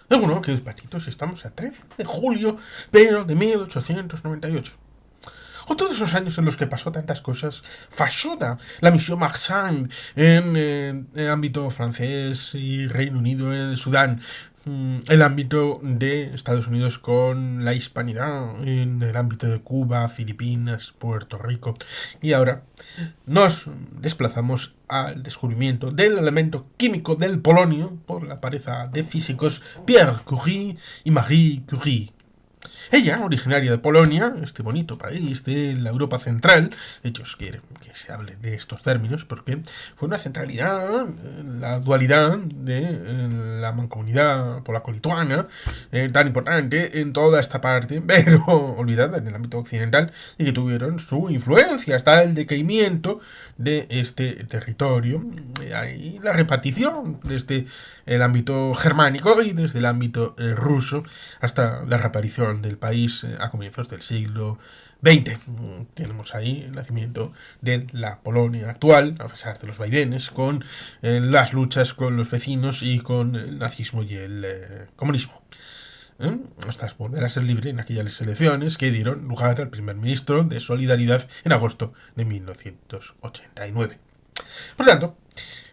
Bueno, qué disparitos, estamos a 13 de julio, pero de 1898. O todos esos años en los que pasó tantas cosas, Fashoda, la misión Marsan en el ámbito francés y Reino Unido en Sudán, el ámbito de Estados Unidos con la hispanidad, en el ámbito de Cuba, Filipinas, Puerto Rico. Y ahora nos desplazamos al descubrimiento del elemento químico del polonio por la pareja de físicos Pierre Curie y Marie Curie. Ella, originaria de Polonia, este bonito país de la Europa Central, ellos quieren que se hable de estos términos porque fue una centralidad, la dualidad de la mancomunidad polaco-lituana, tan importante en toda esta parte, pero olvidada en el ámbito occidental, y que tuvieron su influencia hasta el decaimiento de este territorio. Hay la repartición desde el ámbito germánico y desde el ámbito ruso hasta la reaparición del país a comienzos del siglo XX. Tenemos ahí el nacimiento de la Polonia actual, a pesar de los vaivenes, con las luchas con los vecinos y con el nazismo y el comunismo. Hasta volver a ser libre en aquellas elecciones que dieron lugar al primer ministro de Solidaridad en agosto de 1989. Por tanto,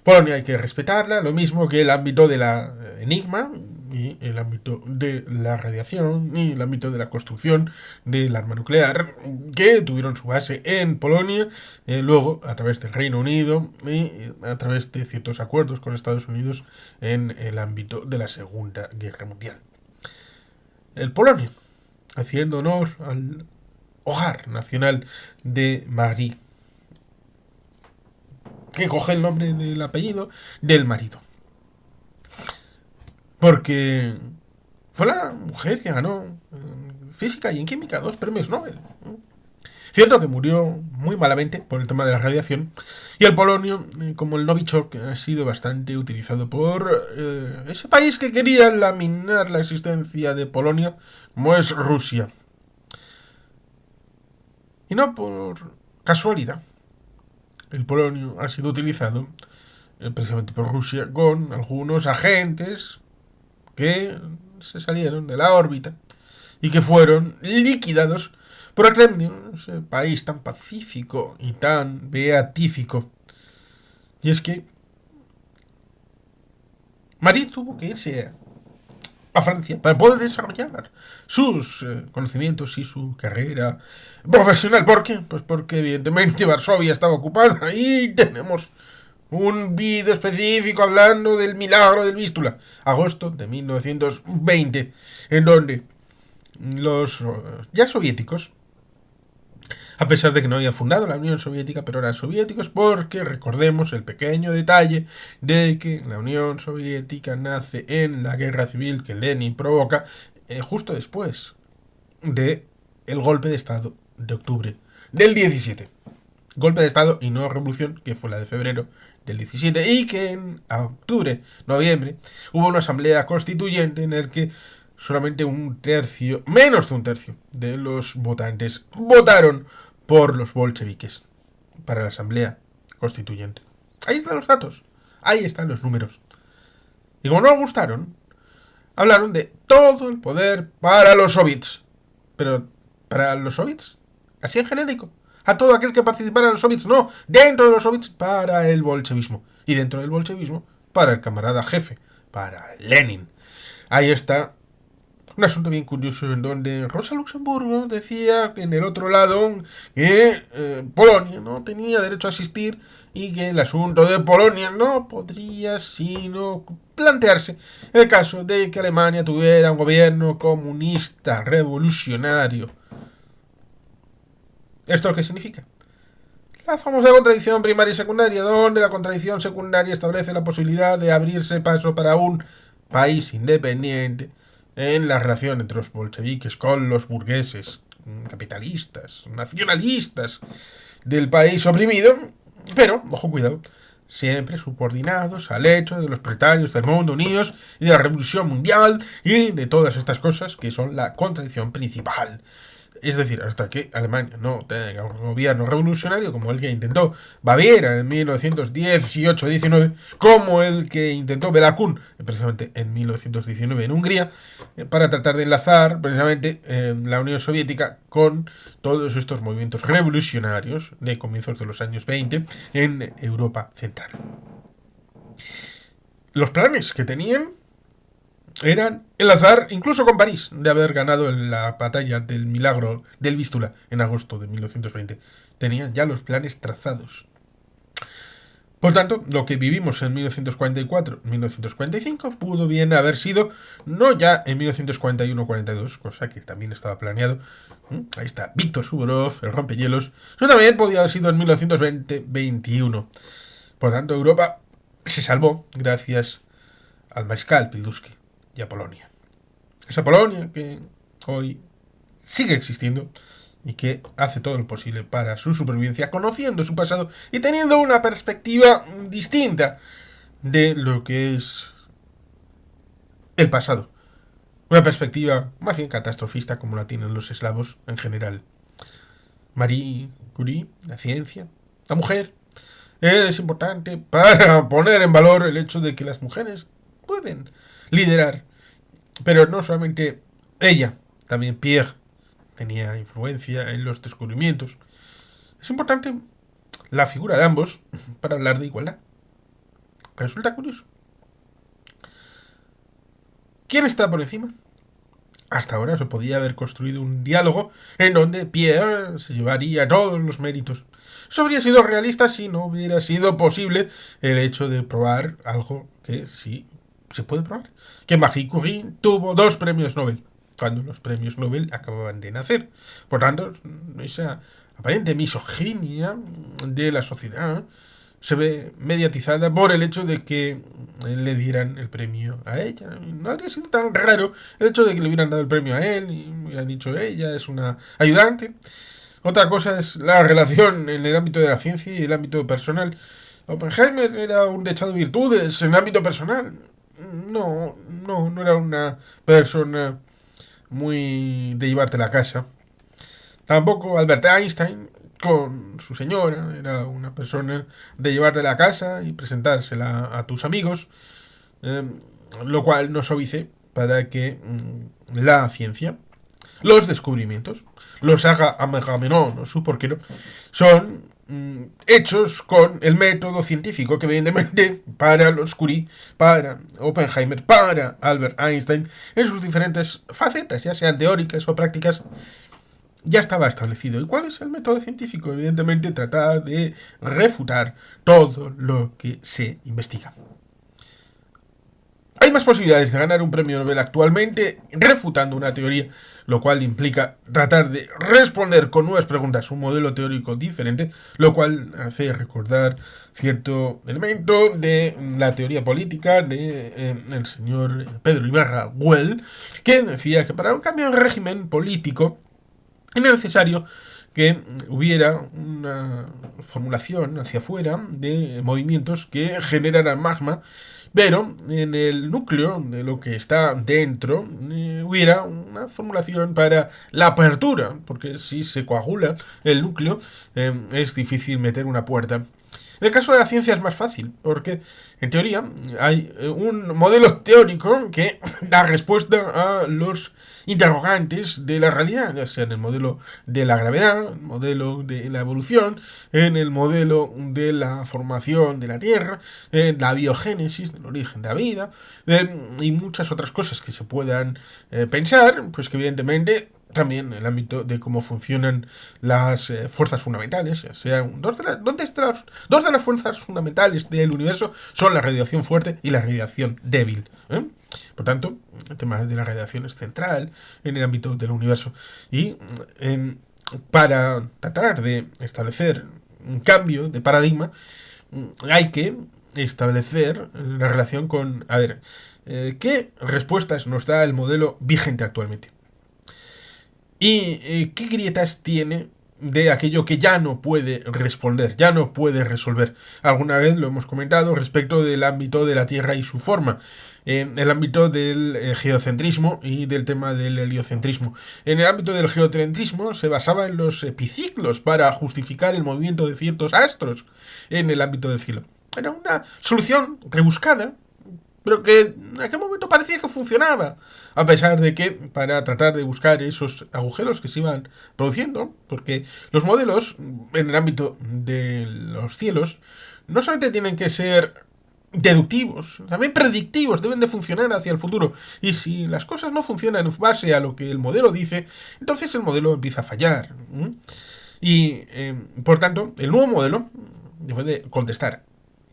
Polonia hay que respetarla, lo mismo que el ámbito de la enigma, y el ámbito de la radiación, y el ámbito de la construcción del arma nuclear, que tuvieron su base en Polonia, luego a través del Reino Unido y a través de ciertos acuerdos con Estados Unidos en el ámbito de la Segunda Guerra Mundial. El polonio, haciendo honor al hogar nacional de Marie, que coge el nombre del apellido del marido. Porque fue la mujer que ganó en física y en química 2 premios Nobel. Cierto que murió muy malamente por el tema de la radiación. Y el polonio, como el Novichok, ha sido bastante utilizado por ese país que quería laminar la existencia de Polonia, como es Rusia. Y no por casualidad. El polonio ha sido utilizado precisamente por Rusia con algunos agentes que se salieron de la órbita y que fueron liquidados por el Kremlin, ese país tan pacífico y tan beatífico. Y es que Marie tuvo que irse a Francia para poder desarrollar sus conocimientos y su carrera profesional. ¿Por qué? Pues porque evidentemente Varsovia estaba ocupada y tenemos un vídeo específico hablando del milagro del Vístula, agosto de 1920, en donde los ya soviéticos, a pesar de que no había fundado la Unión Soviética, pero eran soviéticos porque recordemos el pequeño detalle de que la Unión Soviética nace en la guerra civil que Lenin provoca justo después de el golpe de Estado de octubre del 17. Golpe de Estado y no revolución, que fue la de febrero del 17, y que en octubre, noviembre, hubo una asamblea constituyente en el que solamente un tercio, menos de un tercio, de los votantes votaron por los bolcheviques para la asamblea constituyente. Ahí están los datos, ahí están los números. Y como no les gustaron, hablaron de todo el poder para los soviets. Pero, ¿para los soviets? Así en genérico. A todo aquel que participara en los soviets, no. Dentro de los soviets, para el bolchevismo. Y dentro del bolchevismo, para el camarada jefe, para Lenin. Ahí está un asunto bien curioso en donde Rosa Luxemburgo decía en el otro lado que Polonia no tenía derecho a asistir y que el asunto de Polonia no podría sino plantearse en el caso de que Alemania tuviera un gobierno comunista revolucionario. ¿Esto qué significa? La famosa contradicción primaria y secundaria, donde la contradicción secundaria establece la posibilidad de abrirse paso para un país independiente en la relación entre los bolcheviques con los burgueses capitalistas, nacionalistas del país oprimido, pero, ojo, cuidado, siempre subordinados al hecho de los proletarios del mundo unidos y de la revolución mundial y de todas estas cosas que son la contradicción principal Es decir, hasta que Alemania no tenga un gobierno revolucionario como el que intentó Baviera en 1918-19, como el que intentó Bela Kun precisamente en 1919 en Hungría, para tratar de enlazar precisamente la Unión Soviética con todos estos movimientos revolucionarios de comienzos de los años 20 en Europa Central. Los planes que tenían eran enlazar, incluso con París, de haber ganado la batalla del Milagro del Vístula en agosto de 1920. Tenían ya los planes trazados. Por tanto, lo que vivimos en 1944-1945 pudo bien haber sido no ya en 1941-42, cosa que también estaba planeado. Ahí está Víctor Suvorov, el rompehielos. Eso también podía haber sido en 1920-21. Por tanto, Europa se salvó gracias al mariscal Pilsudski y a Polonia. Esa Polonia que hoy sigue existiendo y que hace todo lo posible para su supervivencia, conociendo su pasado y teniendo una perspectiva distinta de lo que es el pasado. Una perspectiva más bien catastrofista como la tienen los eslavos en general. Marie Curie, la ciencia, la mujer, es importante para poner en valor el hecho de que las mujeres pueden liderar. Pero no solamente ella, también Pierre tenía influencia en los descubrimientos. Es importante la figura de ambos para hablar de igualdad. Resulta curioso. ¿Quién está por encima? Hasta ahora se podía haber construido un diálogo en donde Pierre se llevaría todos los méritos. Eso habría sido realista si no hubiera sido posible el hecho de probar algo que sí se puede probar. Que Marie Curie tuvo 2 premios Nobel, cuando los premios Nobel acababan de nacer. Por tanto, esa aparente misoginia de la sociedad se ve mediatizada por el hecho de que le dieran el premio a ella. No habría sido tan raro el hecho de que le hubieran dado el premio a él y me hubieran dicho ella es una ayudante. Otra cosa es la relación en el ámbito de la ciencia y el ámbito personal. Oppenheimer era un dechado de virtudes en el ámbito personal. No era una persona muy de llevarte a la casa. Tampoco Albert Einstein, con su señora, era una persona de llevarte a la casa y presentársela a tus amigos, lo cual nos obedece para que la ciencia, los descubrimientos, los haga Agamenón o su porquero, son hechos con el método científico que evidentemente para los Curie, para Oppenheimer, para Albert Einstein, en sus diferentes facetas, ya sean teóricas o prácticas, ya estaba establecido. ¿Y cuál es el método científico? Evidentemente tratar de refutar todo lo que se investiga. Hay más posibilidades de ganar un premio Nobel actualmente refutando una teoría, lo cual implica tratar de responder con nuevas preguntas un modelo teórico diferente, lo cual hace recordar cierto elemento de la teoría política de el señor Pedro Ibarra Güell, que decía que para un cambio en régimen político era necesario que hubiera una formulación hacia afuera de movimientos que generaran magma, pero en el núcleo de lo que está dentro hubiera una formulación para la apertura, porque si se coagula el núcleo es difícil meter una puerta. En el caso de la ciencia es más fácil, porque en teoría hay un modelo teórico que da respuesta a los interrogantes de la realidad, ya sea en el modelo de la gravedad, el modelo de la evolución, en el modelo de la formación de la Tierra, en la biogénesis, del origen de la vida, y muchas otras cosas que se puedan pensar, pues que evidentemente también el ámbito de cómo funcionan las fuerzas fundamentales, o sea, dos de las fuerzas fundamentales del universo son la radiación fuerte y la radiación débil. Por tanto, el tema de la radiación es central en el ámbito del universo. Y para tratar de establecer un cambio de paradigma, hay que establecer la relación con, a ver, ¿qué respuestas nos da el modelo vigente actualmente? ¿Y qué grietas tiene de aquello que ya no puede responder, ya no puede resolver. Alguna vez lo hemos comentado respecto del ámbito de la Tierra y su forma, el ámbito del geocentrismo y del tema del heliocentrismo. En el ámbito del geocentrismo se basaba en los epiciclos para justificar el movimiento de ciertos astros en el ámbito del cielo. Era una solución rebuscada, pero que en aquel momento parecía que funcionaba, a pesar de que para tratar de buscar esos agujeros que se iban produciendo, porque los modelos en el ámbito de los cielos no solamente tienen que ser deductivos, también predictivos, deben de funcionar hacia el futuro. Y si las cosas no funcionan en base a lo que el modelo dice, entonces el modelo empieza a fallar. Y, por tanto, el nuevo modelo debe de contestar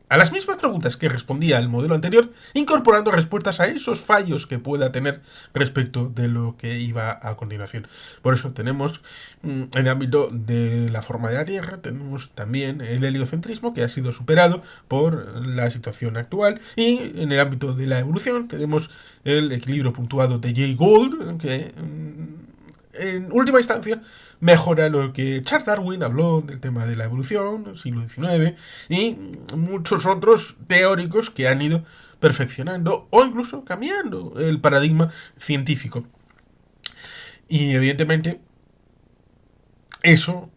a las mismas preguntas que respondía el modelo anterior, incorporando respuestas a esos fallos que pueda tener respecto de lo que iba a continuación. Por eso tenemos, en el ámbito de la forma de la Tierra, tenemos también el heliocentrismo, que ha sido superado por la situación actual, y en el ámbito de la evolución tenemos el equilibrio puntuado de Jay Gould, que en última instancia mejora lo que Charles Darwin habló del tema de la evolución, siglo XIX, y muchos otros teóricos que han ido perfeccionando o incluso cambiando el paradigma científico. Y evidentemente eso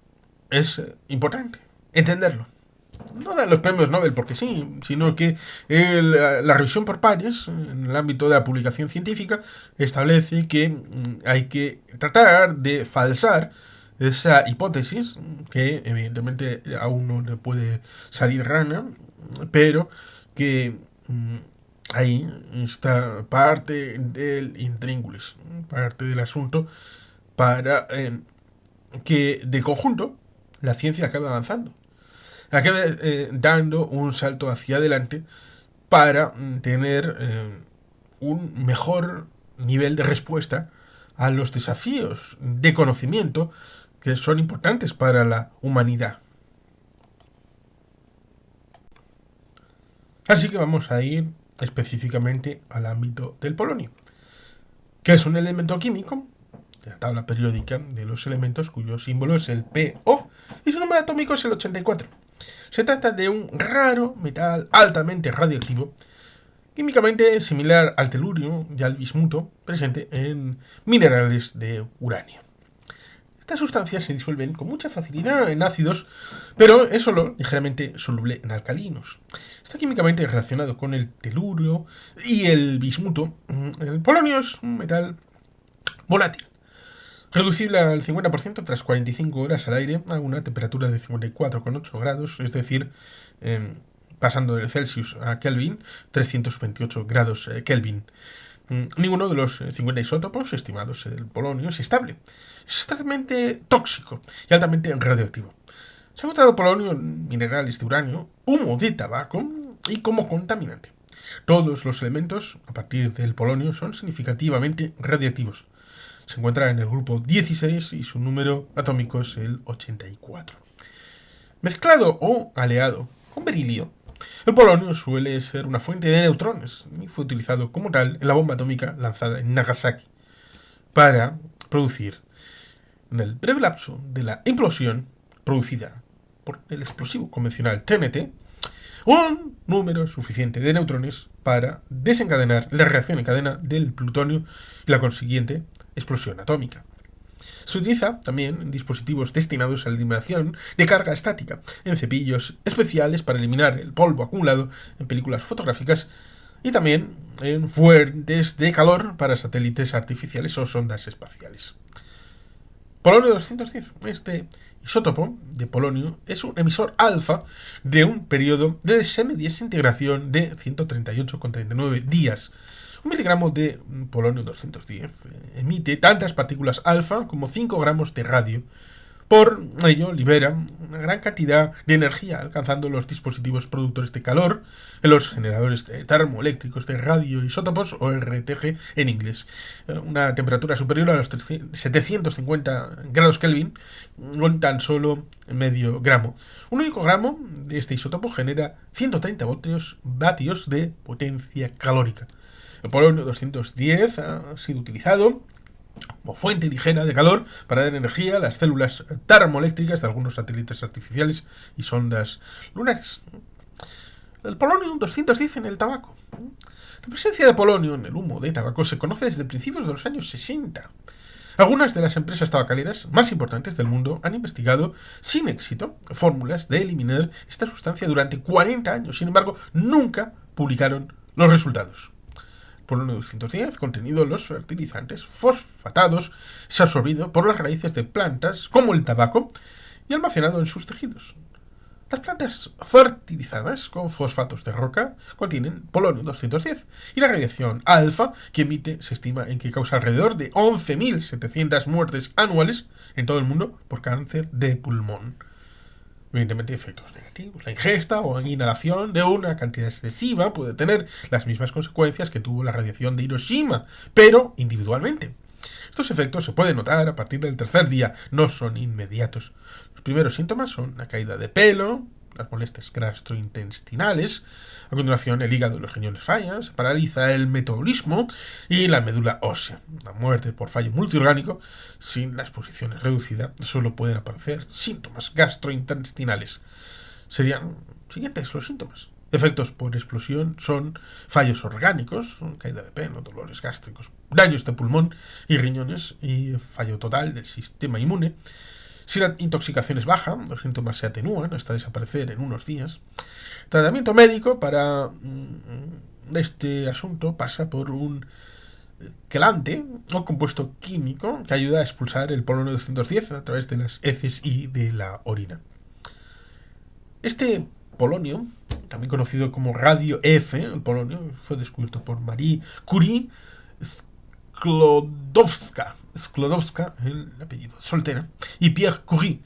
es importante, entenderlo. No dan los premios Nobel porque sí, sino que la revisión por pares en el ámbito de la publicación científica establece que hay que tratar de falsar esa hipótesis, que evidentemente a uno le puede salir rana, pero que ahí está parte del intríngulis, parte del asunto, para que de conjunto la ciencia acabe avanzando, acabe dando un salto hacia adelante para tener un mejor nivel de respuesta a los desafíos de conocimiento que son importantes para la humanidad. Así que vamos a ir específicamente al ámbito del polonio, que es un elemento químico de la tabla periódica de los elementos cuyo símbolo es el PO y su número atómico es el 84. Se trata de un raro metal altamente radioactivo, químicamente similar al telurio y al bismuto, presente en minerales de uranio. Estas sustancias se disuelven con mucha facilidad en ácidos, pero es solo ligeramente soluble en alcalinos. Está químicamente relacionado con el telurio y el bismuto. El polonio es un metal volátil, reducible al 50% tras 45 horas al aire a una temperatura de 54,8 grados, es decir, pasando del Celsius a Kelvin, 328 grados Kelvin. Ninguno de los 50 isótopos estimados del polonio es estable. Es extremadamente tóxico y altamente radioactivo. Se ha encontrado polonio en minerales de uranio, humo de tabaco y como contaminante. Todos los elementos a partir del polonio son significativamente radiactivos. Se encuentra en el grupo 16 y su número atómico es el 84. Mezclado o aleado con berilio, el polonio suele ser una fuente de neutrones y fue utilizado como tal en la bomba atómica lanzada en Nagasaki para producir, en el breve lapso de la implosión producida por el explosivo convencional TNT, un número suficiente de neutrones para desencadenar la reacción en cadena del plutonio y la consiguiente explosión atómica. Se utiliza también en dispositivos destinados a la eliminación de carga estática, en cepillos especiales para eliminar el polvo acumulado en películas fotográficas y también en fuentes de calor para satélites artificiales o sondas espaciales. Polonio 210. Este isótopo de polonio es un emisor alfa de un periodo de semidesintegración de 138,39 días. Un miligramo de polonio 210 emite tantas partículas alfa como 5 gramos de radio. Por ello, libera una gran cantidad de energía, alcanzando los dispositivos productores de calor en los generadores termoeléctricos de radioisótopos, o RTG en inglés. Una temperatura superior a los 750 grados Kelvin con tan solo medio gramo. Un único gramo de este isótopo genera 130 vatios de potencia calórica. El polonio 210 ha sido utilizado como fuente ligera de calor para dar energía a las células termoeléctricas de algunos satélites artificiales y sondas lunares. El polonio 210 en el tabaco. La presencia de polonio en el humo de tabaco se conoce desde principios de los años 60. Algunas de las empresas tabacaleras más importantes del mundo han investigado sin éxito fórmulas de eliminar esta sustancia durante 40 años. Sin embargo, nunca publicaron los resultados. El polonio 210, contenido en los fertilizantes fosfatados, es absorbido por las raíces de plantas como el tabaco y almacenado en sus tejidos. Las plantas fertilizadas con fosfatos de roca contienen polonio 210 y la radiación alfa que emite se estima en que causa alrededor de 11.700 muertes anuales en todo el mundo por cáncer de pulmón. Evidentemente, efectos negativos. La ingesta o inhalación de una cantidad excesiva puede tener las mismas consecuencias que tuvo la radiación de Hiroshima, pero individualmente. Estos efectos se pueden notar a partir del tercer día, no son inmediatos. Los primeros síntomas son la caída de pelo, las molestias gastrointestinales, a continuación el hígado y los riñones fallan, se paraliza el metabolismo y la médula ósea. La muerte por fallo multiorgánico, sin la exposición reducida, solo pueden aparecer síntomas gastrointestinales. Serían siguientes los síntomas. Efectos por explosión son fallos orgánicos, caída de pelo, dolores gástricos, daños de pulmón y riñones y fallo total del sistema inmune. Si la intoxicación es baja, los síntomas se atenúan hasta desaparecer en unos días. Tratamiento médico para este asunto pasa por un quelante o compuesto químico que ayuda a expulsar el polonio 210 a través de las heces y de la orina. Este polonio, también conocido como radio F, el polonio, fue descubierto por Marie Curie Sklodowska, el apellido soltera, y Pierre Curie,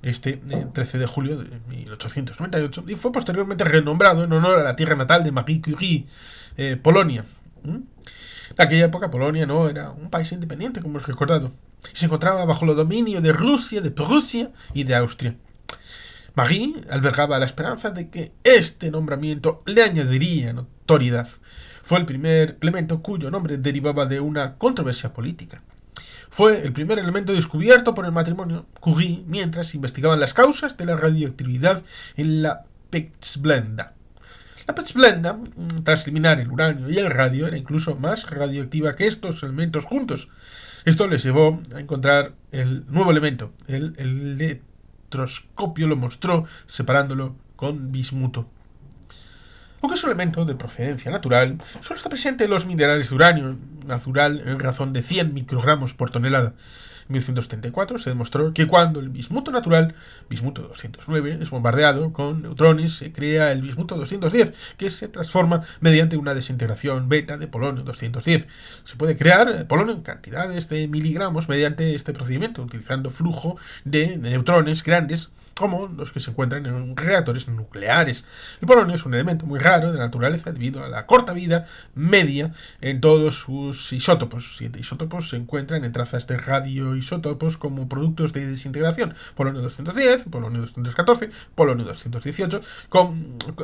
el 13 de julio de 1898, y fue posteriormente renombrado en honor a la tierra natal de Marie Curie, Polonia. En aquella época Polonia no era un país independiente, como hemos recordado, y se encontraba bajo el dominio de Rusia, de Prusia y de Austria. Marie albergaba la esperanza de que este nombramiento le añadiría notoriedad. Fue el primer elemento cuyo nombre derivaba de una controversia política. Fue el primer elemento descubierto por el matrimonio Curie mientras investigaban las causas de la radioactividad en la pechblenda. La pechblenda, tras eliminar el uranio y el radio, era incluso más radioactiva que estos elementos juntos. Esto les llevó a encontrar el nuevo elemento, el electroscopio lo mostró separándolo con bismuto. Aunque es un elemento de procedencia natural, solo está presente en los minerales de uranio natural en razón de 100 microgramos por tonelada. En 1934 se demostró que cuando el bismuto natural, bismuto 209, es bombardeado con neutrones, se crea el bismuto 210, que se transforma mediante una desintegración beta de polonio 210. Se puede crear polonio en cantidades de miligramos mediante este procedimiento, utilizando flujo de neutrones grandes como los que se encuentran en reactores nucleares. El polonio es un elemento muy raro de naturaleza debido a la corta vida media en todos sus isótopos. 7 isótopos se encuentran en trazas de radioisótopos como productos de desintegración. Polonio 210, polonio 214, polonio 218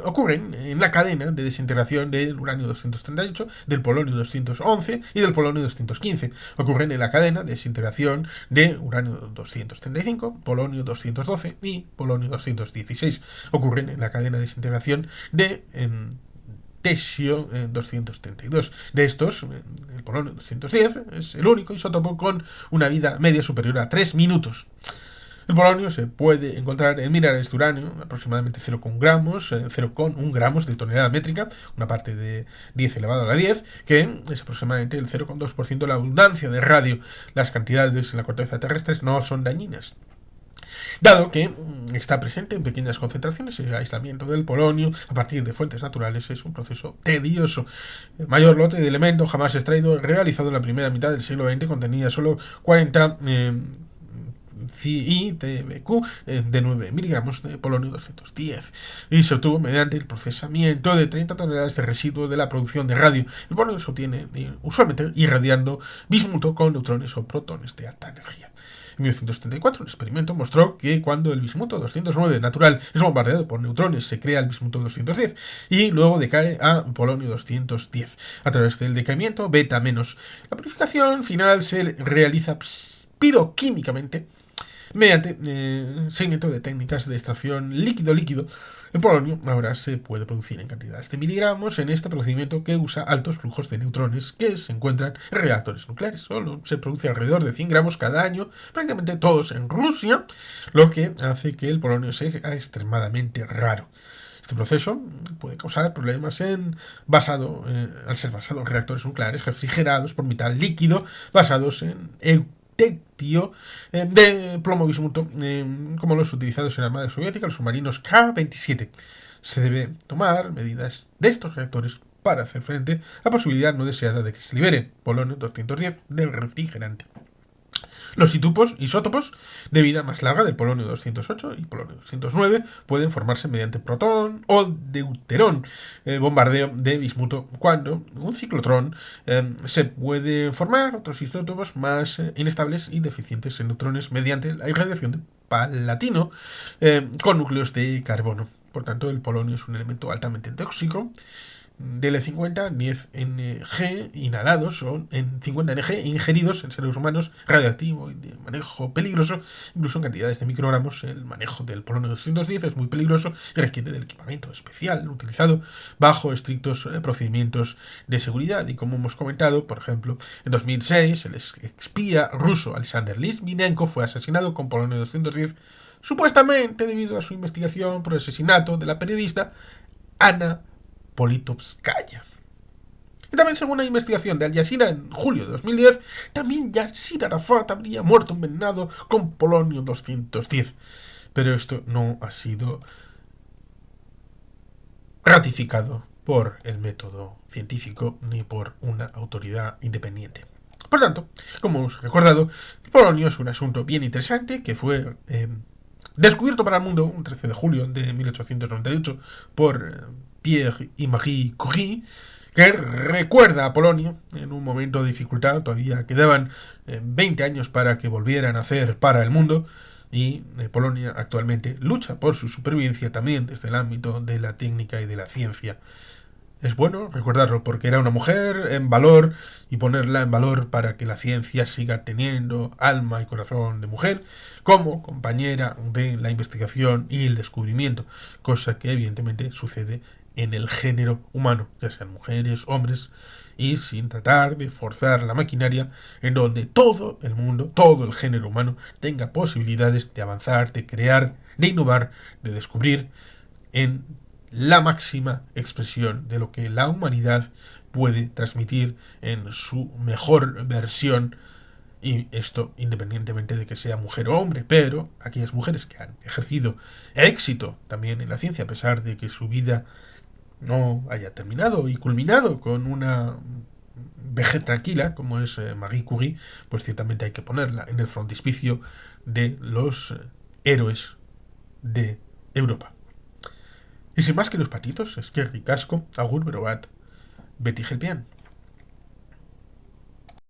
ocurren en la cadena de desintegración del uranio 238, del polonio 211 y del polonio 215. Ocurren en la cadena de desintegración de uranio 235, polonio 212 y polonio 216. Ocurren en la cadena de desintegración de tesio 232. De estos, el polonio 210 es el único isótopo con una vida media superior a 3 minutos. El polonio se puede encontrar en minerales de uranio, aproximadamente 0,1 gramos de tonelada métrica, una parte de 10 elevado a la 10, que es aproximadamente el 0,2% de la abundancia de radio. Las cantidades en la corteza terrestre no son dañinas. Dado que está presente en pequeñas concentraciones, el aislamiento del polonio a partir de fuentes naturales es un proceso tedioso. El mayor lote de elemento jamás extraído realizado en la primera mitad del siglo XX contenía solo 40 CITBQ de 9 miligramos de polonio 210 y se obtuvo mediante el procesamiento de 30 toneladas de residuos de la producción de radio. El polonio se obtiene usualmente irradiando bismuto con neutrones o protones de alta energía. En 1974, un experimento mostró que cuando el bismuto 209 natural es bombardeado por neutrones, se crea el bismuto 210 y luego decae a polonio 210. A través del decaimiento beta menos. La purificación final se realiza piroquímicamente mediante seguimiento de técnicas de extracción líquido-líquido. El polonio ahora se puede producir en cantidades de miligramos en este procedimiento que usa altos flujos de neutrones que se encuentran en reactores nucleares. Solo se produce alrededor de 100 gramos cada año, prácticamente todos en Rusia, lo que hace que el polonio sea extremadamente raro. Este proceso puede causar problemas al ser basado en reactores nucleares refrigerados por metal líquido basados en deuterio de plomo bismuto, como los utilizados en la Armada Soviética, los submarinos K-27. Se debe tomar medidas de estos reactores para hacer frente a la posibilidad no deseada de que se libere polonio 210 del refrigerante. Los isótopos de vida más larga del polonio 208 y polonio 209 pueden formarse mediante protón o deuterón, bombardeo de bismuto, cuando un ciclotrón se puede formar otros isótopos más inestables y deficientes en neutrones mediante la irradiación de palatino con núcleos de carbono. Por tanto, el polonio es un elemento altamente tóxico. DL50, 10 Ng inhalados o en 50 Ng ingeridos en seres humanos, radioactivo y de manejo peligroso, incluso en cantidades de microgramos. El manejo del polonio 210 es muy peligroso y requiere del equipamiento especial utilizado bajo estrictos procedimientos de seguridad. Y como hemos comentado, por ejemplo, en 2006 el espía ruso Alexander Litvinenko fue asesinado con polonio 210, supuestamente debido a su investigación por el asesinato de la periodista Ana Politkovskaya. Y también, según la investigación de Al Jazeera en julio de 2010, también Yasser Arafat habría muerto envenenado con polonio 210. Pero esto no ha sido ratificado por el método científico ni por una autoridad independiente. Por tanto, como hemos recordado, el polonio es un asunto bien interesante que fue descubierto para el mundo un 13 de julio de 1898 por Pierre y Marie Curie, que recuerda a Polonio en un momento de dificultad. Todavía quedaban 20 años para que volvieran a hacer para el mundo, y Polonia actualmente lucha por su supervivencia también desde el ámbito de la técnica y de la ciencia. Es bueno recordarlo porque era una mujer en valor y ponerla en valor para que la ciencia siga teniendo alma y corazón de mujer como compañera de la investigación y el descubrimiento, cosa que evidentemente sucede en el género humano, ya sean mujeres, hombres, y sin tratar de forzar la maquinaria en donde todo el mundo, todo el género humano tenga posibilidades de avanzar, de crear, de innovar, de descubrir en la máxima expresión de lo que la humanidad puede transmitir en su mejor versión, y esto independientemente de que sea mujer o hombre. Pero aquellas mujeres que han ejercido éxito también en la ciencia, a pesar de que su vida no haya terminado y culminado con una vejez tranquila, como es Marie Curie, pues ciertamente hay que ponerla en el frontispicio de los héroes de Europa. Y sin más que los patitos, es que ricasco, agur, berobat, Betty Gelpian.